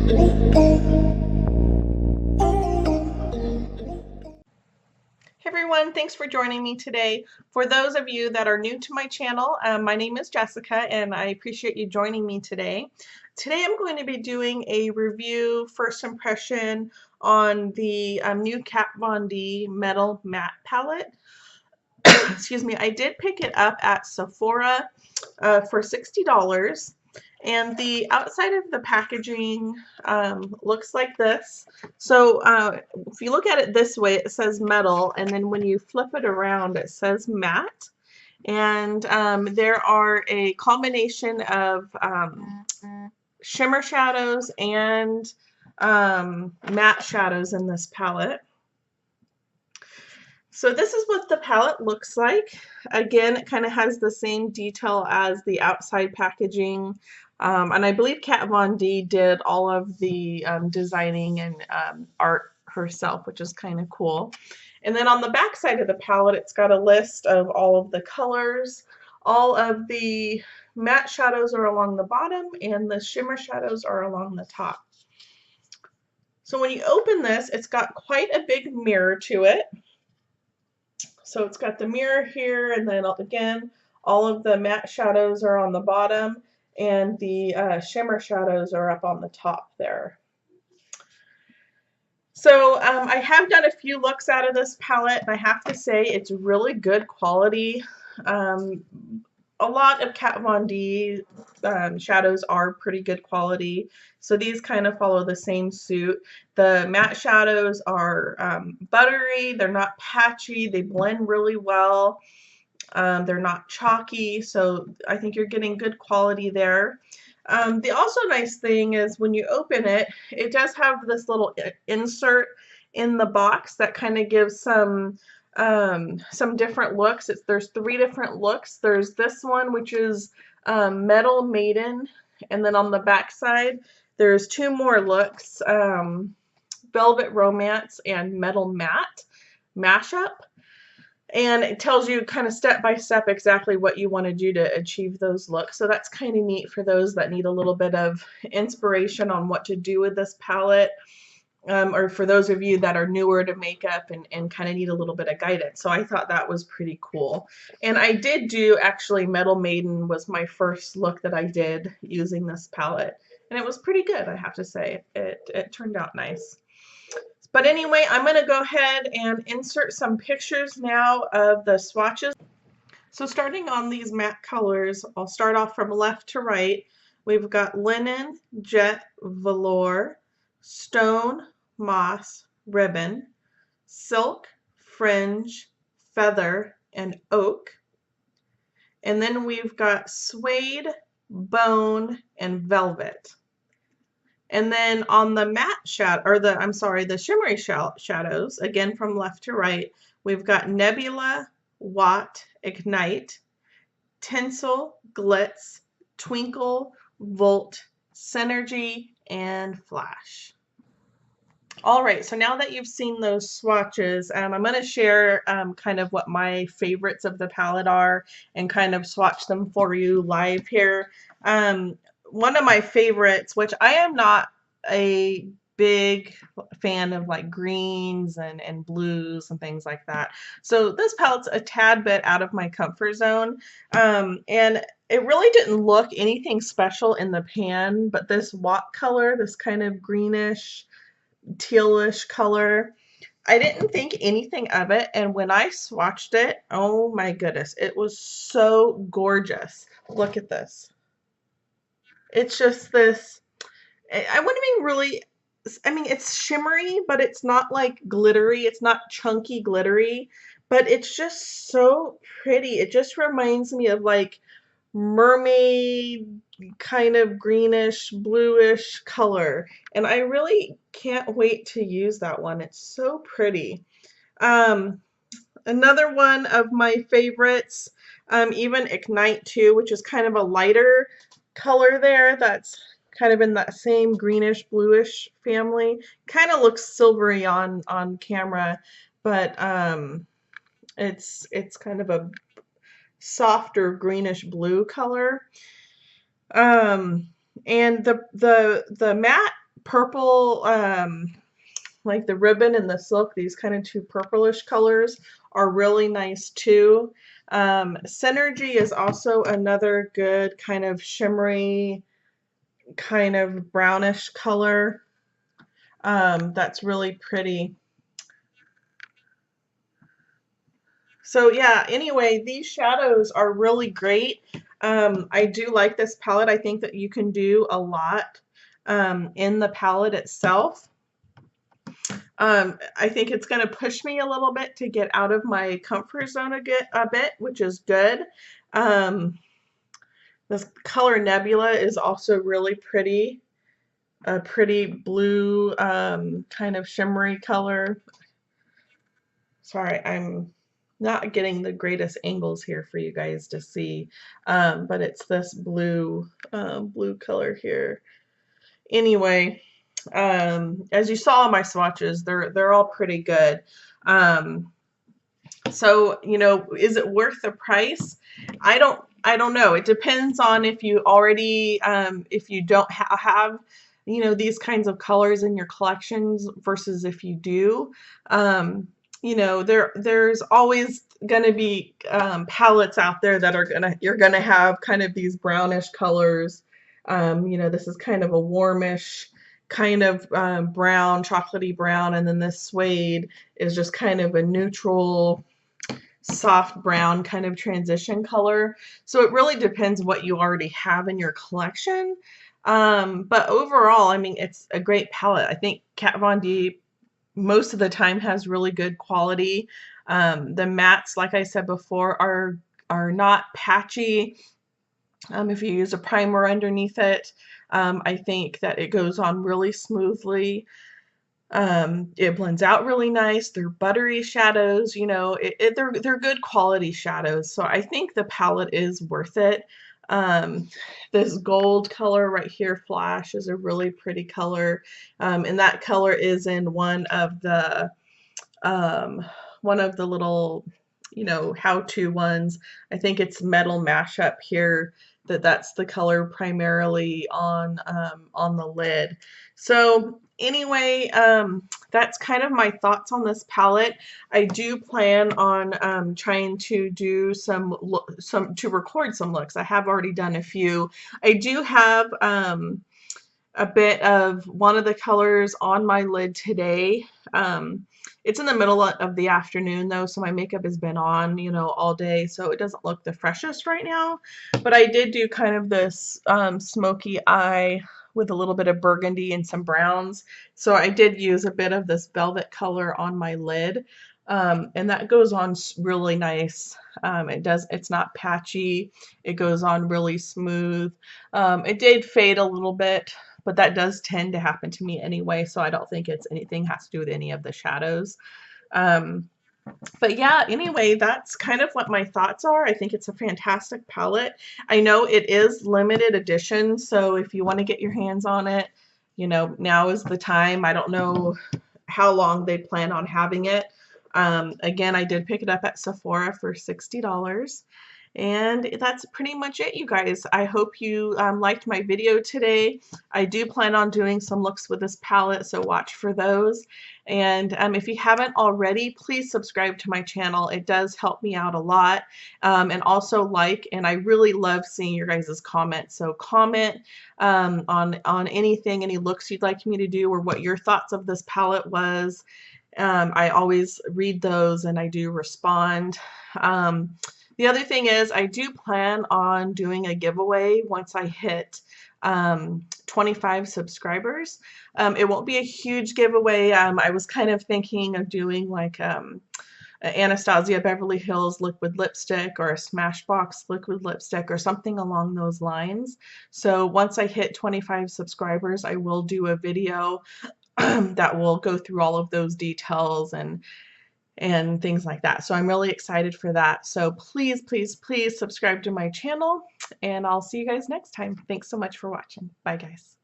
Hey everyone, thanks for joining me today. For those of you that are new to my channel, my name is Jessica and I appreciate you joining me today. Today I'm going to be doing a review, first impression on the new Kat Von D Metal Matte Palette. Excuse me, I did pick it up at Sephora for $60. And the outside of the packaging looks like this. So if you look at it this way, it says metal, and then when you flip it around, it says matte. And there are a combination of shimmer shadows and matte shadows in this palette. So this is what the palette looks like. Again, it kind of has the same detail as the outside packaging. And I believe Kat Von D did all of the designing and art herself, which is kind of cool. And then on the back side of the palette, it's got a list of all of the colors. All of the matte shadows are along the bottom and the shimmer shadows are along the top. So when you open this, it's got quite a big mirror to it. So it's got the mirror here, and then again, all of the matte shadows are on the bottom, and the shimmer shadows are up on the top there. So I have done a few looks out of this palette, and I have to say it's really good quality. A lot of Kat Von D shadows are pretty good quality, so these kind of follow the same suit. The matte shadows are buttery, they're not patchy, they blend really well, they're not chalky, so I think you're getting good quality there. The also nice thing is when you open it, it does have this little insert in the box that kind of gives some different looks. There's 3 different looks. There's this one, which is Metal Maiden, and then on the back side there's 2 more looks, Velvet Romance and Metal Matte Mashup. And it tells you kind of step by step exactly what you want to do to achieve those looks. So that's kind of neat for those that need a little bit of inspiration on what to do with this palette. Or for those of you that are newer to makeup and kind of need a little bit of guidance. So I thought that was pretty cool. And I did do, actually, Metal Maiden was my first look that I did using this palette. And it was pretty good, I have to say. It turned out nice. But anyway, I'm going to go ahead and insert some pictures now of the swatches. So starting on these matte colors, I'll start off from left to right. We've got Linen, Jet, Velour, Stone, Moss, Ribbon, Silk, Fringe, Feather, and Oak. And then we've got Suede, Bone, and Velvet. And then on the matte shadow, or the shimmery shadows, again from left to right, we've got Nebula, Watt, Ignite, Tinsel, Glitz, Twinkle, Volt, Synergy, and Flash. All right, so now that you've seen those swatches, I'm going to share kind of what my favorites of the palette are and kind of swatch them for you live here. One of my favorites, which I am not a big fan of like greens and blues and things like that. So this palette's a tad bit out of my comfort zone. And it really didn't look anything special in the pan, but this Watt color, this kind of greenish, tealish color, I didn't think anything of it, and when I swatched it, oh my goodness, it was so gorgeous. Look at this. It's just this, I wouldn't even really, I mean, it's shimmery, but it's not like glittery. It's not chunky glittery, but it's just so pretty. It just reminds me of like mermaid kind of greenish, bluish color. And I really can't wait to use that one. It's so pretty. Another one of my favorites, even Ignite 2, which is kind of a lighter color there. That's kind of in that same greenish, bluish family. Kind of looks silvery on camera, but it's kind of a softer greenish blue color. And the matte purple, like the ribbon and the silk, these kind of two purplish colors are really nice too. Synergy is also another good kind of shimmery, kind of brownish color. That's really pretty. So yeah, anyway, these shadows are really great. I do like this palette. I think that you can do a lot in the palette itself. I think it's going to push me a little bit to get out of my comfort zone a bit, which is good. This color Nebula is also really pretty. A pretty blue kind of shimmery color. Sorry, I'm not getting the greatest angles here for you guys to see, but it's this blue color here. Anyway, as you saw in my swatches, they're all pretty good. So, you know, is it worth the price? I don't know. It depends on if you already if you don't have you know, these kinds of colors in your collections versus if you do. You know, there's always going to be palettes out there that are you're gonna have kind of these brownish colors. You know, this is kind of a warmish kind of brown, chocolatey brown, and then this suede is just kind of a neutral, soft brown kind of transition color. So it really depends what you already have in your collection. But overall, I mean, it's a great palette. I think Kat Von D most of the time has really good quality. The mattes, like I said before, are not patchy. If you use a primer underneath it, I think that it goes on really smoothly. It blends out really nice. They're buttery shadows, you know, they're good quality shadows. So I think the palette is worth it. This gold color right here, Flash, is a really pretty color. And that color is in one of the little, you know, how-to ones. I think it's Metal Mashup here. That's the color primarily on the lid. So anyway, that's kind of my thoughts on this palette. I do plan on trying to do to record some looks. I have already done a few. I do have a bit of one of the colors on my lid today. It's in the middle of the afternoon though, so my makeup has been on, you know, all day, so it doesn't look the freshest right now. But I did do kind of this smoky eye with a little bit of burgundy and some browns. So I did use a bit of this velvet color on my lid. And that goes on really nice. It's not patchy. It goes on really smooth. It did fade a little bit, but that does tend to happen to me anyway, so I don't think it's anything has to do with any of the shadows. But yeah, anyway, that's kind of what my thoughts are. I think it's a fantastic palette. I know it is limited edition, so if you want to get your hands on it, you know, now is the time. I don't know how long they plan on having it. Again, I did pick it up at Sephora for $60. And that's pretty much it, you guys. I hope you liked my video today. I do plan on doing some looks with this palette, so watch for those. And if you haven't already, please subscribe to my channel. It does help me out a lot. And also like, and I really love seeing your guys' comments. So comment on anything, any looks you'd like me to do, or what your thoughts of this palette was. I always read those and I do respond. The other thing is I do plan on doing a giveaway once I hit 25 subscribers. It won't be a huge giveaway. I was kind of thinking of doing like Anastasia Beverly Hills liquid lipstick or a Smashbox liquid lipstick or something along those lines. So once I hit 25 subscribers, I will do a video that will go through all of those details and things like that. So I'm really excited for that. So please, please, please subscribe to my channel, and I'll see you guys next time. Thanks so much for watching. Bye, guys.